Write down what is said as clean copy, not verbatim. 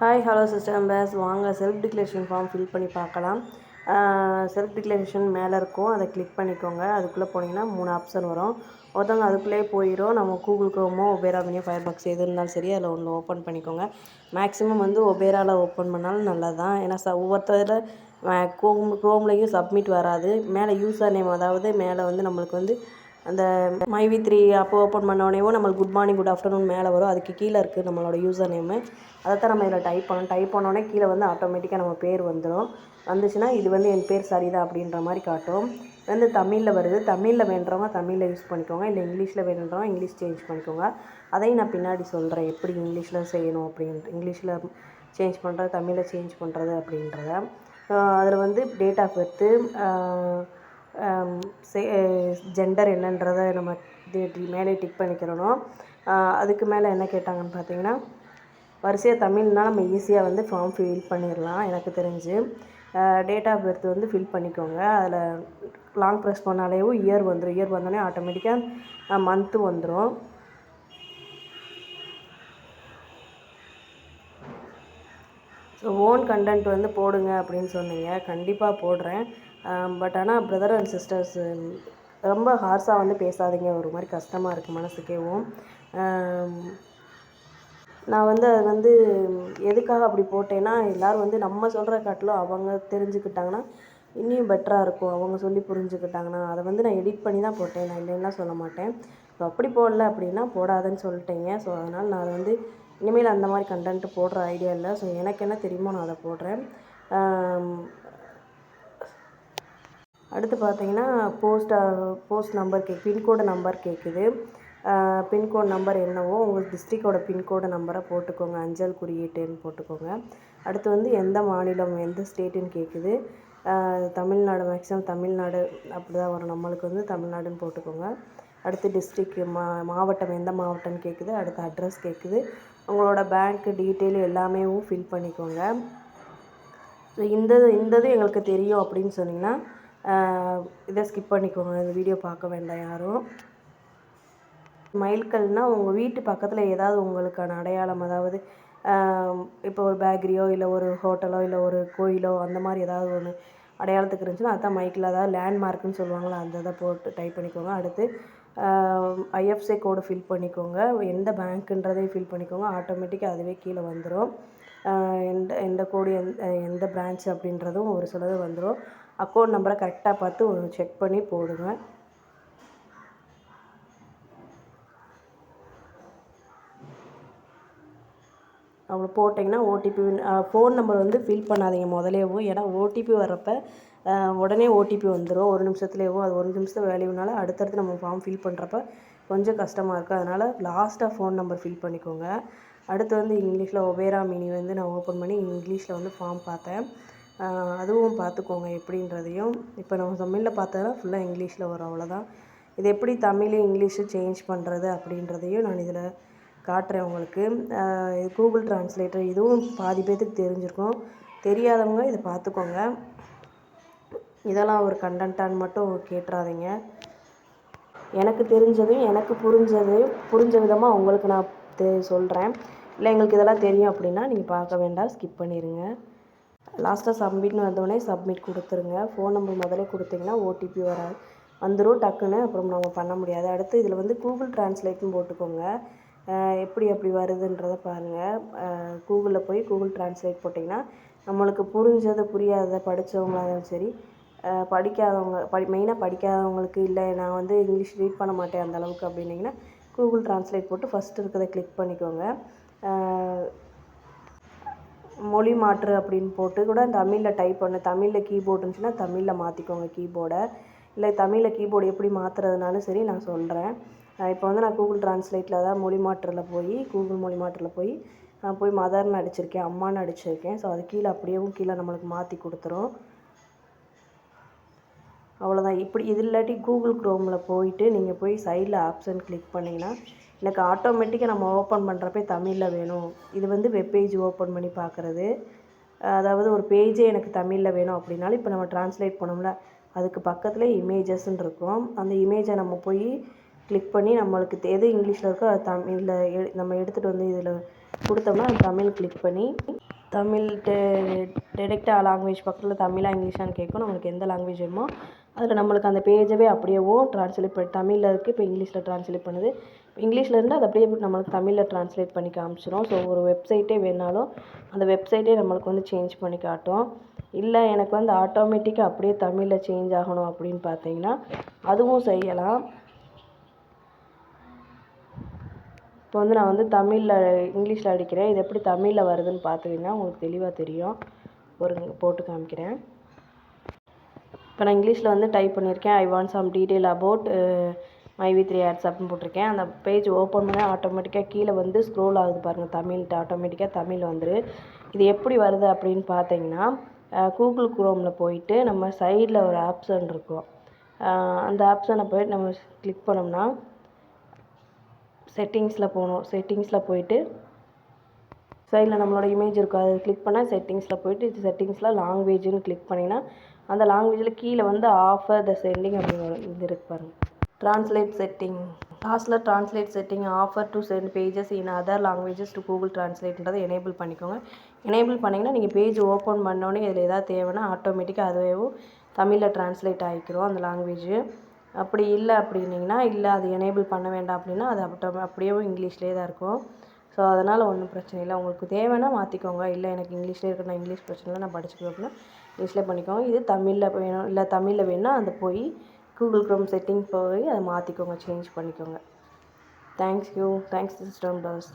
Hi hello sister base வாங்க self declaration form fill பண்ணி பார்க்கலாம். செல்ஃப் டிக்ளரேஷன் மேலே இருக்கும், அதை கிளிக் பண்ணிக்கோங்க. அதுக்குள்ளே போனீங்கன்னா 3 ஆப்ஷன் வரும். ஒருத்தவங்க அதுக்குள்ளேயே போயிடும். நம்ம Google Croma opera mini Firefox எது இருந்தாலும் சரி அதில் ஒன்று ஓப்பன் பண்ணிக்கோங்க. மேக்ஸிமம் ஒபேராவில் ஓப்பன் பண்ணாலும் நல்லது தான். ஏன்னா ஒவ்வொருத்தர் க்ரோம்லேயும் சப்மிட் வராது. மேலே யூசர் நேம், அதாவது மேலே நம்மளுக்கு அந்த மைவி3 அப்போ ஓப்பன் பண்ணோடனேவும் நம்மளுக்கு குட் மார்னிங் குட் ஆஃப்டர்நூன் மேலே வரும். அதுக்கு கீழே இருக்குது நம்மளோட யூசர் நேமு. அதை தான் நம்ம இதில் டைப் பண்ணணும். டைப் பண்ணோடனே கீழே ஆட்டோமேட்டிக்காக நம்ம பேர் வந்துடும். வந்துச்சுன்னா இது என் பேர் சரிதா அப்படின்ற மாதிரி காட்டும். தமிழில் வருது. தமிழில் வேண்டுறவங்க தமிழில் யூஸ் பண்ணிக்கோங்க, இல்லை இங்கிலீஷில் வேணுன்றவங்க இங்கிலீஷ் சேஞ்ச் பண்ணிக்கோங்க. அதையும் நான் பின்னாடி சொல்கிறேன் எப்படி இங்கிலீஷில் செய்யணும் அப்படின்ட்டு. இங்கிலீஷில் சேஞ்ச் பண்ணுறது, தமிழில் சேஞ்ச் பண்ணுறது அப்படின்றத. அதில் டேட் ஆஃப் பர்த்து, ஜெண்டர் என்னன்றதை நம்ம மேலே டிக் பண்ணிக்கிறணும். அதுக்கு மேலே என்ன கேட்டாங்கன்னு பார்த்தீங்கன்னா, வரிசையாக தமிழ்னால் நம்ம ஈஸியாக ஃபார்ம் ஃபில் பண்ணிடலாம். எனக்கு தெரிஞ்சு டேட் ஆஃப் பர்த் ஃபில் பண்ணிக்கோங்க. அதில் லாங் ப்ரெஸ் பண்ணாலேயும் இயர் வந்துடும். இயர் வந்தோடனே ஆட்டோமேட்டிக்காக மந்த்து வந்துடும். ஸோ ஓன் கண்டென்ட் போடுங்க அப்படின்னு சொன்னீங்க. கண்டிப்பாக போடுறேன். பட் ஆனால் பிரதர் அண்ட் சிஸ்டர்ஸ் ரொம்ப ஹார்ஸாக பேசாதீங்க. ஒரு மாதிரி கஷ்டமாக இருக்குது மனசுக்கேவும். நான் அது எதுக்காக அப்படி போட்டேன்னா, எல்லோரும் நம்ம சொல்கிற காட்டிலும் அவங்க தெரிஞ்சுக்கிட்டாங்கன்னா இன்னும் பெட்டராக இருக்கும். அவங்க சொல்லி புரிஞ்சுக்கிட்டாங்கன்னா அதை நான் எடிட் பண்ணி தான் போட்டேன். நான் இல்லைன்னுலாம் சொல்ல மாட்டேன். ஸோ அப்படி போடல அப்படின்னா போடாதன்னு சொல்லிட்டேங்க. ஸோ அதனால் நான் இனிமேல் அந்த மாதிரி கண்டென்ட் போடுற ஐடியா இல்லை. ஸோ எனக்கு என்ன தெரியுமோ நான் அதை போடுறேன். அடுத்து பார்த்தீங்கன்னா போஸ்ட் நம்பர் பின்கோடு நம்பர் கேட்குது. பின்கோடு நம்பர் என்னவோ உங்கள் டிஸ்ட்ரிக்டோட பின்கோடு நம்பரை போட்டுக்கோங்க. அஞ்சல் குறியீட்டுன்னு போட்டுக்கோங்க. அடுத்து எந்த மாநிலம், எந்த ஸ்டேட்டுன்னு கேட்குது. தமிழ்நாடு, மேக்ஸிமம் தமிழ்நாடு அப்படி தான் வரும். நம்மளுக்கு தமிழ்நாடுன்னு போட்டுக்கோங்க. அடுத்து டிஸ்ட்ரிக்கு, மாவட்டம் எந்த மாவட்டம்னு கேட்குது. அடுத்து அட்ரஸ் கேட்குது. உங்களோட பேங்க் டீட்டெயில் எல்லாமே ஃபில் பண்ணிக்கோங்க. ஸோ இந்தது எங்களுக்கு தெரியும் அப்படின்னு சொன்னிங்கன்னா இதை ஸ்கிப் பண்ணிக்கோங்க. இந்த வீடியோ பார்க்க வேண்டாம் யாரும். மைல்கல்னால் உங்கள் வீட்டு பக்கத்தில் ஏதாவது உங்களுக்கான அடையாளம், அதாவது இப்போ ஒரு பேக்கரியோ இல்லை ஒரு ஹோட்டலோ இல்லை ஒரு கோயிலோ அந்த மாதிரி ஏதாவது ஒன்று அடையாளத்துக்கு இருந்துச்சுன்னா அதுதான் மைக்கில், அதாவது லேண்ட்மார்க்குன்னு சொல்லுவாங்களோ அந்த இதை போட்டு டைப் பண்ணிக்கோங்க. அடுத்து ஐஎஃப்சி கோடு ஃபில் பண்ணிக்கோங்க. எந்த பேங்க்குன்றதையும் ஃபில் பண்ணிக்கோங்க. ஆட்டோமேட்டிக்காக அதுவே கீழே வந்துடும். எந்த கோடு எந்த பிரான்ச் அப்படின்றதும் ஒரு சிலது வந்துடும். அக்கௌண்ட் நம்பரை கரெக்டாக பார்த்து செக் பண்ணி போடுங்க. அவ்வளோ போட்டிங்கன்னா ஓடிபி, ஃபோன் நம்பர் ஃபில் பண்ணாதீங்க முதலேவும். ஏன்னா ஓடிபி வர்றப்போ உடனே ஓடிபி வந்துடும். ஒரு நிமிஷத்துலேயும் அது ஒரு நிமிஷம் வேல்யூனால அடுத்தடுத்து நம்ம ஃபார்ம் ஃபில் பண்ணுறப்ப கொஞ்சம் கஷ்டமாக இருக்குது. அதனால் லாஸ்ட்டாக ஃபோன் நம்பர் ஃபில் பண்ணிக்கோங்க. அடுத்து இங்கிலீஷில் ஒபேரா மினி நான் ஓப்பன் பண்ணி இங்கிலீஷில் ஃபார்ம் பார்த்தேன். அதுவும் பார்த்துக்கோங்க எப்படின்றதையும். இப்போ நம்ம தமிழில் பார்த்தோன்னா ஃபுல்லாக இங்கிலீஷில் வரும், அவ்வளோதான். இது எப்படி தமிழ் இங்கிலீஷு சேஞ்ச் பண்ணுறது அப்படின்றதையும் நான் இதில் காட்டுறேன் உங்களுக்கு. கூகுள் டிரான்ஸ்லேட்டர் இதுவும் பாதி பேர்த்துக்கு தெரிஞ்சிருக்கும். தெரியாதவங்க இதை பார்த்துக்கோங்க. இதெல்லாம் ஒரு கண்டென்ட்டான்னு மட்டும் கேட்டுறாதீங்க. எனக்கு தெரிஞ்சதையும் எனக்கு புரிஞ்ச விதமாக உங்களுக்கு நான் சொல்கிறேன். இல்லை எங்களுக்கு இதெல்லாம் தெரியும் அப்படின்னா நீங்கள் பார்க்க வேண்டாம், ஸ்கிப் பண்ணிடுங்க. லாஸ்ட்டாக சப்மிட்னு வந்தோடனே சப்மிட் கொடுத்துருங்க. ஃபோன் நம்பர் முதலே கொடுத்தீங்கன்னா ஓடிபி வந்துடும் டக்குன்னு, அப்புறம் நம்ம பண்ண முடியாது. அடுத்து இதில் கூகுள் டிரான்ஸ்லேட்னு போட்டுக்கோங்க. எப்படி அப்படி வருதுன்றதை பாருங்கள். கூகுளில் போய் கூகுள் டிரான்ஸ்லேட் போட்டிங்கன்னா நம்மளுக்கு புரிஞ்சதை புரியாததை படித்தவங்களாலும் சரி, படிக்காதவங்க மெயினாக படிக்காதவங்களுக்கு, இல்லை நான் இங்கிலீஷ் ரீட் பண்ண மாட்டேன் அந்தளவுக்கு அப்படின்னிங்கன்னா கூகுள் டிரான்ஸ்லேட் போட்டு ஃபஸ்ட்டு இருக்கிறத கிளிக் பண்ணிக்கோங்க. மொழி மாற்று அப்படின்னு போட்டு கூட தமிழில் டைப் பண்ணு. தமிழில் கீபோர்டு இருந்துச்சுன்னா தமிழில் மாற்றிக்கோங்க கீபோர்டை. இல்லை தமிழில் கீபோர்டு எப்படி மாற்றுறதுனாலும் சரி நான் சொல்கிறேன். இப்போ நான் கூகுள் டிரான்ஸ்லேட்டில் தான் மொழி மாற்றில் போய் கூகுள் மொழி மாற்றில் போய் நான் போய் மதர்னு அடிச்சிருக்கேன், அம்மானு அடிச்சிருக்கேன். ஸோ அது கீழே கீழே நம்மளுக்கு மாற்றி கொடுத்துரும். அவ்வளோதான். இப்படி இது இல்லாட்டி கூகுள் க்ரோமில் போயிட்டு நீங்கள் போய் சைடில் ஆப்ஷன் கிளிக் பண்ணிங்கன்னா எனக்கு ஆட்டோமேட்டிக்காக நம்ம ஓப்பன் பண்ணுறப்ப தமிழில் வேணும். இது வெப்பேஜ் ஓப்பன் பண்ணி பார்க்குறது. அதாவது ஒரு பேஜே எனக்கு தமிழில் வேணும் அப்படின்னாலும் இப்போ நம்ம டிரான்ஸ்லேட் பண்ணோம்ல அதுக்கு பக்கத்தில் இமேஜஸ்ன்னு இருக்கும். அந்த இமேஜை நம்ம போய் கிளிக் பண்ணி நம்மளுக்கு எது இங்கிலீஷில் இருக்கோ அது தமிழில் நம்ம எடுத்துகிட்டு இதில் கொடுத்தோம்னா தமிழ் கிளிக் பண்ணி தமிழ் டெரெக்டாக லாங்குவேஜ் பக்கத்தில் தமிழா இங்கிலீஷான்னு கேட்கும். நம்மளுக்கு எந்த லாங்குவேஜ் வேணுமோ அதில் நம்மளுக்கு அந்த பேஜவே அப்படியேவும் ட்ரான்ஸ்லேட் பண்ணி தமிழில் இருக்குது, இப்போ இங்கிலீஷில் ட்ரான்ஸ்லேட் பண்ணுது. இங்கிலீஷில் இருந்து அது அப்படியே நம்மளுக்கு தமிழில் ட்ரான்ஸ்லேட் பண்ணி காமிச்சிடும். ஸோ ஒரு வெப்சைட்டே வேணாலும் அந்த வெப்சைட்டே நம்மளுக்கு வந்து சேஞ்ச் பண்ணி காட்டும். இல்லை எனக்கு வந்து ஆட்டோமேட்டிக்காக அப்படியே தமிழில் சேஞ்ச் ஆகணும் அப்படின்னு பார்த்தீங்கன்னா அதுவும் செய்யலாம். இப்போ வந்து நான் வந்து தமிழில் இங்கிலீஷில் அடிக்கிறேன். இது எப்படி தமிழில் வருதுன்னு பார்த்தீங்கன்னா உங்களுக்கு தெளிவாக தெரியும். ஒரு போட்டு காமிக்கிறேன். இப்போ நான் இங்கிலீஷில் வந்து டைப் பண்ணியிருக்கேன். I want some detail about myvi3 ads அப்படின்னு போட்டிருக்கேன். அந்த பேஜ் ஓப்பன் பண்ண ஆட்டோமேட்டிக்காக கீழே வந்து ஸ்க்ரோல் ஆகுது பாருங்கள், தமிழ்ட்டு ஆட்டோமேட்டிக்காக தமிழ் வந்துரு. இது எப்படி வருது அப்படின்னு பார்த்தீங்கன்னா கூகுள் குரோமில் போயிட்டு நம்ம சைடில் ஒரு ஆப்ஷன் இருக்கும். அந்த ஆப்ஷனை போய்ட்டு நம்ம கிளிக் பண்ணோம்னா செட்டிங்ஸில் போகணும். செட்டிங்ஸில் போயிட்டு சைடில் நம்மளோட இமேஜ் இருக்கும், அதை கிளிக் பண்ணால் செட்டிங்ஸில் போயிட்டு செட்டிங்ஸில் லாங்குவேஜ்னு கிளிக் பண்ணிங்கன்னா அந்த லாங்குவேஜில் கீழே வந்து ஆஃபர் த சென்டிங் அப்படின்னு இது இருக்கு பாருங்கள், ட்ரான்ஸ்லேட் செட்டிங். லாஸ்ட்டில் translate setting offer to send pages in other languages to Google ட்ரான்ஸ்லேட்ன்றதை எனேபிள் பண்ணிக்கோங்க. எனேபிள் பண்ணிங்கன்னா நீங்கள் பேஜ் ஓப்பன் பண்ணோன்னே இதில் எதாவது தேவைன்னா ஆட்டோமேட்டிக்காக அதுவே தமிழில் ட்ரான்ஸ்லேட் ஆகிக்கிறோம் அந்த லாங்குவேஜ். அப்படி இல்லை அப்படின்னிங்கன்னா இல்லை அது எனேபிள் பண்ண வேண்டாம் அப்படின்னா அது அப்படியே இங்கிலீஷ்லேயே தான் இருக்கும். ஸோ அதனால் ஒன்றும் பிரச்சனை இல்லை. உங்களுக்கு தேவைன்னா மாற்றிக்கோங்க. இல்லை எனக்கு இங்கிலீஷ்லேயே இருக்கு, நான் இங்கிலீஷ் பிரச்சனை இல்லை, நான் படிச்சுக்குவேன் அப்படின்னா இங்கிலீஷ்லேயே பண்ணிக்கோங்க. இது தமிழில் வேணும், இல்லை தமிழில் வேணுன்னா அந்த போய் கூகுள் க்ரோம் செட்டிங் போய் அதை மாற்றிக்கோங்க, சேஞ்ச் பண்ணிக்கோங்க. Thanks system brothers.